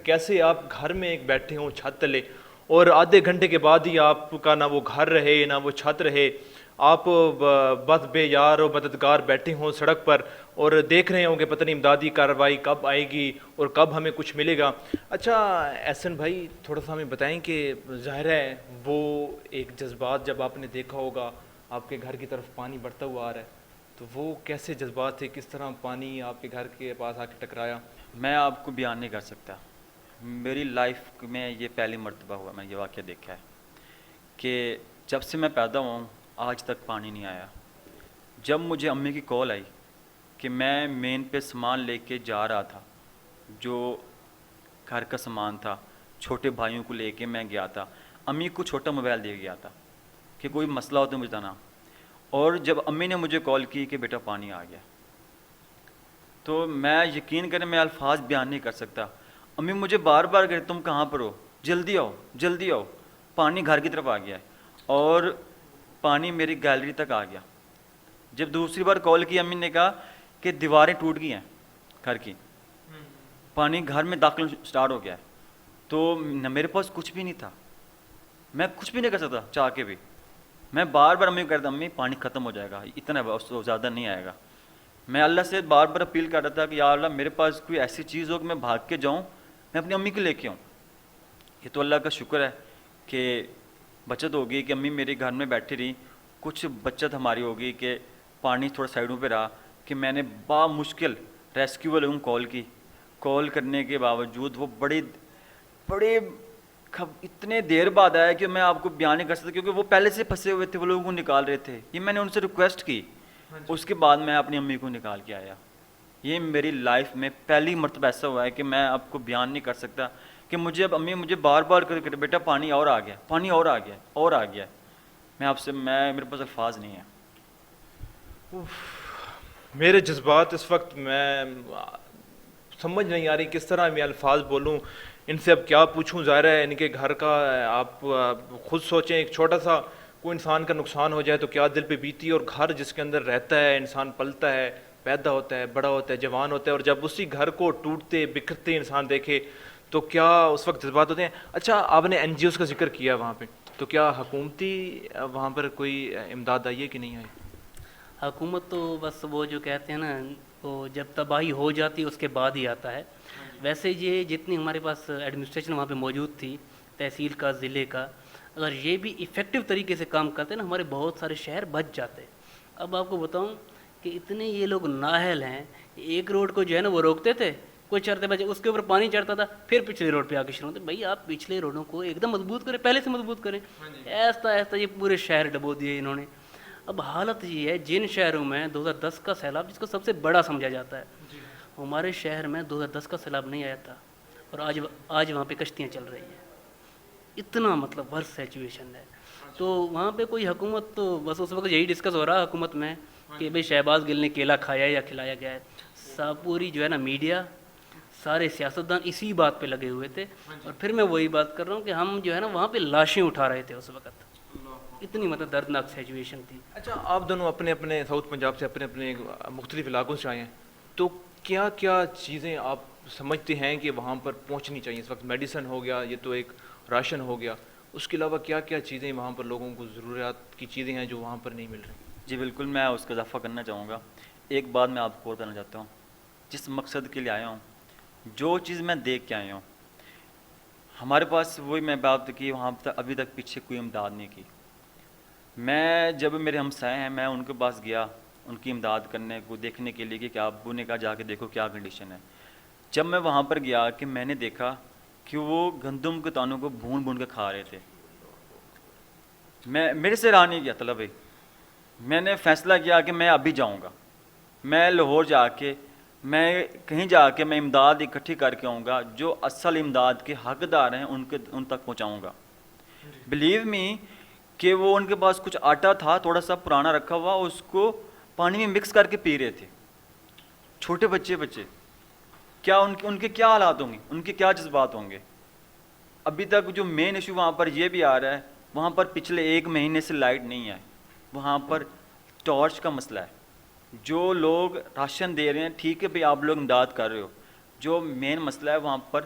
کیسے آپ گھر میں ایک بیٹھے ہوں چھت تلے اور آدھے گھنٹے کے بعد ہی آپ کا نہ وہ گھر رہے نہ وہ چھت رہے، آپ بس بے یار و مددگار بیٹھے ہوں سڑک پر اور دیکھ رہے ہوں کہ پتہ نہیں امدادی کارروائی کب آئے گی اور کب ہمیں کچھ ملے گا۔ اچھا احسن بھائی، تھوڑا سا ہمیں بتائیں کہ ظاہر ہے وہ ایک جذبات جب آپ نے دیکھا ہوگا آپ کے گھر کی طرف پانی بڑھتا ہوا آ رہا ہے، تو وہ کیسے جذبات تھے، کس طرح پانی آپ کے گھر کے پاس آ کے ٹکرایا؟ میں آپ کو بیان نہیں کر سکتا۔ میری لائف میں یہ پہلی مرتبہ ہوا، میں یہ واقعہ دیکھا ہے کہ جب سے میں پیدا ہوا ہوں آج تک پانی نہیں آیا۔ جب مجھے امی کی کال آئی کہ میں مین پہ سامان لے کے جا رہا تھا، جو گھر کا سامان تھا، چھوٹے بھائیوں کو لے کے میں گیا تھا، امی کو چھوٹا موبائل دے گیا تھا کہ کوئی مسئلہ ہو تو مجھے بتانا، اور جب امی نے مجھے کال کی کہ بیٹا پانی آ گیا، تو میں یقین کریں میں الفاظ بیان نہیں کر سکتا۔ امی مجھے بار بار کہے تم کہاں پر ہو، جلدی آؤ جلدی آؤ، پانی گھر کی طرف آ گیا ہے، اور پانی میری گیلری تک آ گیا۔ جب دوسری بار کال کی امی نے کہا کہ دیواریں ٹوٹ گئی ہیں گھر کی، پانی گھر میں داخل سٹارٹ ہو گیا ہے، تو میرے پاس کچھ بھی نہیں تھا، میں کچھ بھی نہیں کر سکتا چاہ کے بھی۔ میں بار بار امی کو کہتا امی پانی ختم ہو جائے گا، اتنا زیادہ نہیں آئے گا۔ میں اللہ سے بار بار اپیل کر رہا تھا کہ یا اللہ میرے پاس کوئی ایسی چیز ہو کہ میں بھاگ کے جاؤں، میں اپنی امی کو لے کے آؤں۔ یہ تو اللہ کا شکر ہے کہ بچت ہوگی کہ امی میرے گھر میں بیٹھی رہی، کچھ بچت ہماری ہوگی کہ پانی تھوڑا سائڈوں پہ رہا، کہ میں نے بامشکل ریسکیو والوں کو کال کی۔ کال کرنے کے باوجود وہ بڑے اتنے دیر بعد آیا کہ میں آپ کو بیان نہیں کر سکتا، کیونکہ وہ پہلے سے پھنسے ہوئے تھے، وہ لوگوں کو نکال رہے تھے۔ یہ میں نے ان سے ریکویسٹ کی، اس کے بعد میں اپنی امی کو نکال کے آیا۔ یہ میری لائف میں پہلی مرتبہ ایسا ہوا ہے کہ میں آپ کو بیان نہیں کر سکتا کہ مجھے اب امی مجھے بار بار کر بیٹا پانی اور آ گیا، پانی اور آ گیا اور آ گیا۔ میں آپ سے میرے پاس الفاظ نہیں ہیں۔ میرے جذبات اس وقت میں سمجھ نہیں آ رہی کس طرح میں الفاظ بولوں، ان سے اب کیا پوچھوں۔ ظاہر ہے ان کے گھر کا آپ خود سوچیں، ایک چھوٹا سا کوئی انسان کا نقصان ہو جائے تو کیا دل پہ بیتی، اور گھر جس کے اندر رہتا ہے، انسان پلتا ہے، پیدا ہوتا ہے، بڑا ہوتا ہے، جوان ہوتا ہے، اور جب اسی گھر کو ٹوٹتے بکھرتے انسان دیکھے تو کیا اس وقت جذبات ہوتے ہیں۔ اچھا آپ نے این جی اوز کا ذکر کیا وہاں پہ، تو کیا حکومتی وہاں پر کوئی امداد آئی ہے کہ نہیں آئی؟ حکومت تو بس وہ جو کہتے ہیں نا، وہ جب تباہی ہو جاتی ہے اس کے بعد ہی آتا ہے۔ ویسے یہ جتنی ہمارے پاس ایڈمنسٹریشن وہاں پہ موجود تھی، تحصیل کا، ضلع کا، اگر یہ بھی ایفیکٹو طریقے سے کام کرتے نا، ہمارے بہت سارے شہر بچ جاتے۔ اب آپ کو بتاؤں کہ اتنے یہ لوگ نااہل ہیں، ایک روڈ کو جو ہے نا وہ روکتے تھے، کوئی چڑھتے بچے اس کے اوپر پانی چڑھتا تھا، پھر پچھلے روڈ پہ آ کے شروع ہوتے۔ بھائی آپ پچھلے روڈوں کو ایک دم مضبوط کریں، پہلے سے مضبوط کریں۔ ایسا ایسا یہ پورے شہر ڈبو دیے انہوں نے۔ اب حالت یہ ہے جن شہروں میں 2010 کا سیلاب جس کو سب سے بڑا سمجھا جاتا ہے، ہمارے شہر میں 2010 کا سیلاب نہیں آیا تھا، اور آج وہاں پہ کشتیاں چل رہی ہیں۔ اتنا مطلب ورس سچویشن ہے۔ تو وہاں پہ کوئی حکومت تو بس اس وقت یہی ڈسکس ہو رہا ہے حکومت میں کہ بھئی شہباز گل نے کیلا کھایا یا کھلایا گیا ہے۔ سب پوری جو ہے نا میڈیا، سارے سیاستدان اسی بات پہ لگے ہوئے تھے، اور پھر میں وہی بات کر رہا ہوں کہ ہم جو ہے نا وہاں پہ لاشیں اٹھا رہے تھے اس وقت، اتنی مطلب دردناک سچویشن تھی۔ اچھا آپ دونوں اپنے اپنے ساؤتھ پنجاب سے اپنے اپنے مختلف علاقوں سے آئے ہیں، تو کیا کیا چیزیں آپ سمجھتے ہیں کہ وہاں پر پہنچنی چاہیے اس وقت؟ میڈیسن ہو گیا، یہ تو ایک راشن ہو گیا، اس کے علاوہ کیا کیا چیزیں وہاں پر لوگوں کو ضروریات کی چیزیں ہیں جو وہاں پر نہیں مل رہی؟ جی بالکل، میں اس کا اضافہ کرنا چاہوں گا۔ ایک بات میں آپ کو بتانا چاہتا ہوں، جس مقصد کے لیے آیا ہوں، جو چیز میں دیکھ کے آیا ہوں، ہمارے پاس وہی میں بات کی، وہاں ابھی تک پیچھے کوئی امداد نہیں کی۔ میں جب میرے ہمسائے ہیں میں ان کے پاس گیا ان کی امداد کرنے کو، دیکھنے کے لیے کہ کیا، ابو نے کہا جا کے دیکھو کیا کنڈیشن ہے۔ جب میں وہاں پر گیا کہ میں نے دیکھا کہ وہ گندم کے دانوں کو بھون بھون کے کھا رہے تھے، میرے سے رہا نہیں گیا طلب ہے۔ میں نے فیصلہ کیا کہ میں ابھی جاؤں گا، میں لاہور جا کے میں کہیں جا کے میں امداد اکٹھی کر کے آؤں گا، جو اصل امداد کے حقدار ہیں ان تک پہنچاؤں گا۔ بلیو می کہ وہ ان کے پاس کچھ آٹا تھا تھوڑا سا پرانا رکھا ہوا، اس کو پانی میں مکس کر کے پی رہے تھے، چھوٹے بچے کیا ان کے کیا حالات ہوں گے، ان کے کیا جذبات ہوں گے۔ ابھی تک جو مین ایشو وہاں پر یہ بھی آ رہا ہے، وہاں پر پچھلے 1 مہینے سے لائٹ نہیں ہے، وہاں پر ٹارچ کا مسئلہ ہے۔ جو لوگ راشن دے رہے ہیں ٹھیک ہے بھئی آپ لوگ امداد کر رہے ہو، جو مین مسئلہ ہے وہاں پر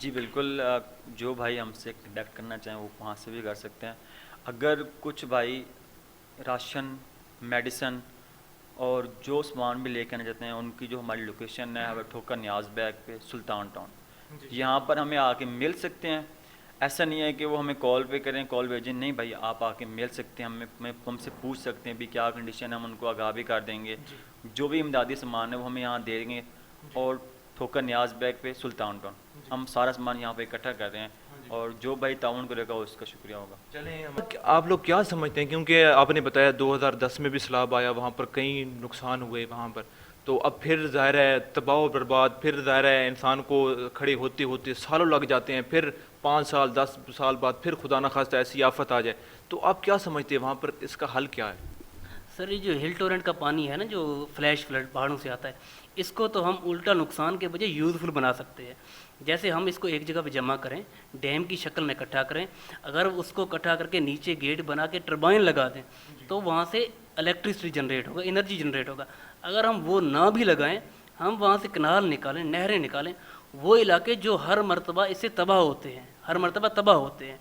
جی بالکل، جو بھائی ہم سے کنیکٹ کرنا چاہیں وہ وہاں سے بھی کر سکتے ہیں. اگر کچھ بھائی راشن، میڈیسن اور جو سامان بھی لے کے آنا چاہتے ہیں، ان کی جو ہماری لوکیشن ہے ہمیں ٹھوکر نیاز بیگ پہ سلطان ٹاؤن، یہاں پر ہمیں آ کے مل سکتے ہیں. ایسا نہیں ہے کہ وہ ہمیں کال پہ کریں، کال بھیجیں، نہیں بھائی آپ آ کے مل سکتے ہیں، ہم سے پوچھ سکتے ہیں بھی کیا کنڈیشن ہے، ہم ان کو آگاہ بھی کر دیں گے. جو بھی امدادی سامان ہے وہ ہمیں یہاں دیں گے. اور ٹھوکر نیاز بیگ پہ سلطان ٹاؤن ہم سارا سامان یہاں پہ اکٹھا کر رہے ہیں، اور جو بھائی تعاون کرے گا اس کا شکریہ ہوگا. چلیں آپ لوگ کیا سمجھتے ہیں، کیونکہ آپ نے بتایا 2010 میں بھی سیلاب آیا، وہاں پر کئی نقصان ہوئے وہاں پر، تو اب پھر ظاہر ہے تباہ و برباد، پھر ظاہر ہے انسان کو کھڑے ہوتے ہوتے سالوں لگ جاتے ہیں، پھر 5 سال 10 سال بعد پھر خدا نخواستہ ایسی آفت آ جائے، تو آپ کیا سمجھتے ہیں وہاں پر اس کا حل کیا ہے؟ سر یہ جو ہل ٹورنٹ کا پانی ہے نا، جو فلیش فلڈ پہاڑوں سے آتا ہے، اس کو تو ہم الٹا نقصان کے بجائے یوزفل بنا سکتے ہیں. جیسے ہم اس کو ایک جگہ پہ جمع کریں، ڈیم کی شکل میں اکٹھا کریں، اگر اس کو اکٹھا کر کے نیچے گیٹ بنا کے ٹربائن لگا دیں تو وہاں سے الیکٹرسٹی جنریٹ ہوگا، انرجی جنریٹ ہوگا. اگر ہم وہ نہ بھی لگائیں، ہم وہاں سے کنال نکالیں، نہریں نکالیں، وہ علاقے جو ہر مرتبہ اس سے تباہ ہوتے ہیں، ہر مرتبہ تباہ ہوتے ہیں،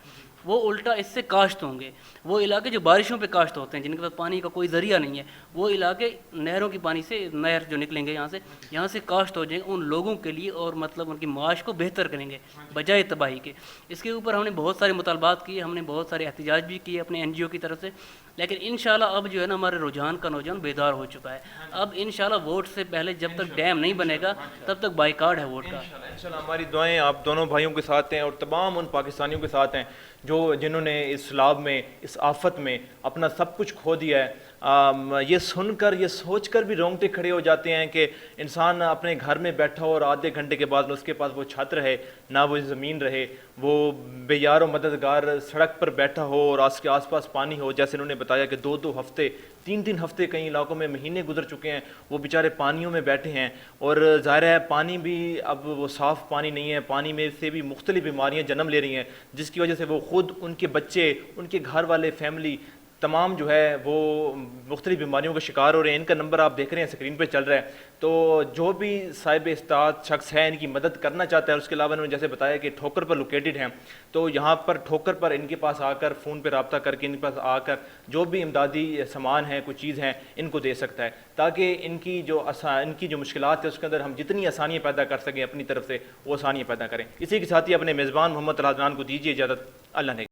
وہ الٹا اس سے کاشت ہوں گے. وہ علاقے جو بارشوں پہ کاشت ہوتے ہیں، جن کے پاس پانی کا کوئی ذریعہ نہیں ہے، وہ علاقے نہروں کی پانی سے، نہر جو نکلیں گے یہاں سے کاشت ہو جائیں گے ان لوگوں کے لیے، اور مطلب ان کی معاش کو بہتر کریں گے بجائے تباہی کے. اس کے اوپر ہم نے بہت سارے مطالبات کیے، ہم نے بہت سارے احتجاج بھی کیے اپنے این جی او کی طرف سے، لیکن انشاءاللہ اب جو ہے نا ہمارے رجحان کا نوجوان بیدار ہو چکا ہے. اب انشاءاللہ ووٹ سے پہلے جب تک ڈیم نہیں بنے گا تب تک بائیکاٹ ہے ووٹ کا. انشاءاللہ ہماری دعائیں آپ دونوں بھائیوں کے ساتھ ہیں اور تمام ان پاکستانیوں کے ساتھ ہیں جنہوں نے اس سیلاب میں، اس آفت میں اپنا سب کچھ کھو دیا ہے. یہ سن کر، یہ سوچ کر بھی رونگٹے کھڑے ہو جاتے ہیں کہ انسان اپنے گھر میں بیٹھا ہو اور آدھے گھنٹے کے بعد اس کے پاس وہ چھت رہے، نہ وہ زمین رہے، وہ بے یار و مددگار سڑک پر بیٹھا ہو اور اس کے آس پاس پانی ہو. جیسے انہوں نے بتایا کہ 2 ہفتے، 3 ہفتے، کئی علاقوں میں مہینے گزر چکے ہیں، وہ بیچارے پانیوں میں بیٹھے ہیں. اور ظاہر ہے پانی بھی اب وہ صاف پانی نہیں ہے، پانی میں سے بھی مختلف بیماریاں جنم لے رہی ہیں، جس کی وجہ سے وہ خود، ان کے بچے، ان کے گھر والے، فیملی تمام جو ہے وہ مختلف بیماریوں کا شکار ہو رہے ہیں. ان کا نمبر آپ دیکھ رہے ہیں اسکرین پہ چل رہا ہے. تو جو بھی صاحب استطاعت شخص ہے ان کی مدد کرنا چاہتا ہے. اس کے علاوہ انہوں نے جیسے بتایا کہ ٹھوکر پر لوکیٹڈ ہیں، تو یہاں پر ٹھوکر پر ان کے پاس آ کر، فون پہ رابطہ کر کے ان کے پاس آ کر جو بھی امدادی سامان ہے، کوئی چیز ہیں، ان کو دے سکتا ہے، تاکہ ان کی جو مشکلات ہے اس کے اندر ہم جتنی آسانیاں پیدا کر سکیں اپنی طرف سے، وہ آسانیاں پیدا کریں. اسی کے ساتھ ہی اپنے میزبان محمد طلحہ عدنان کو دیجیے اجازت. اللہ نے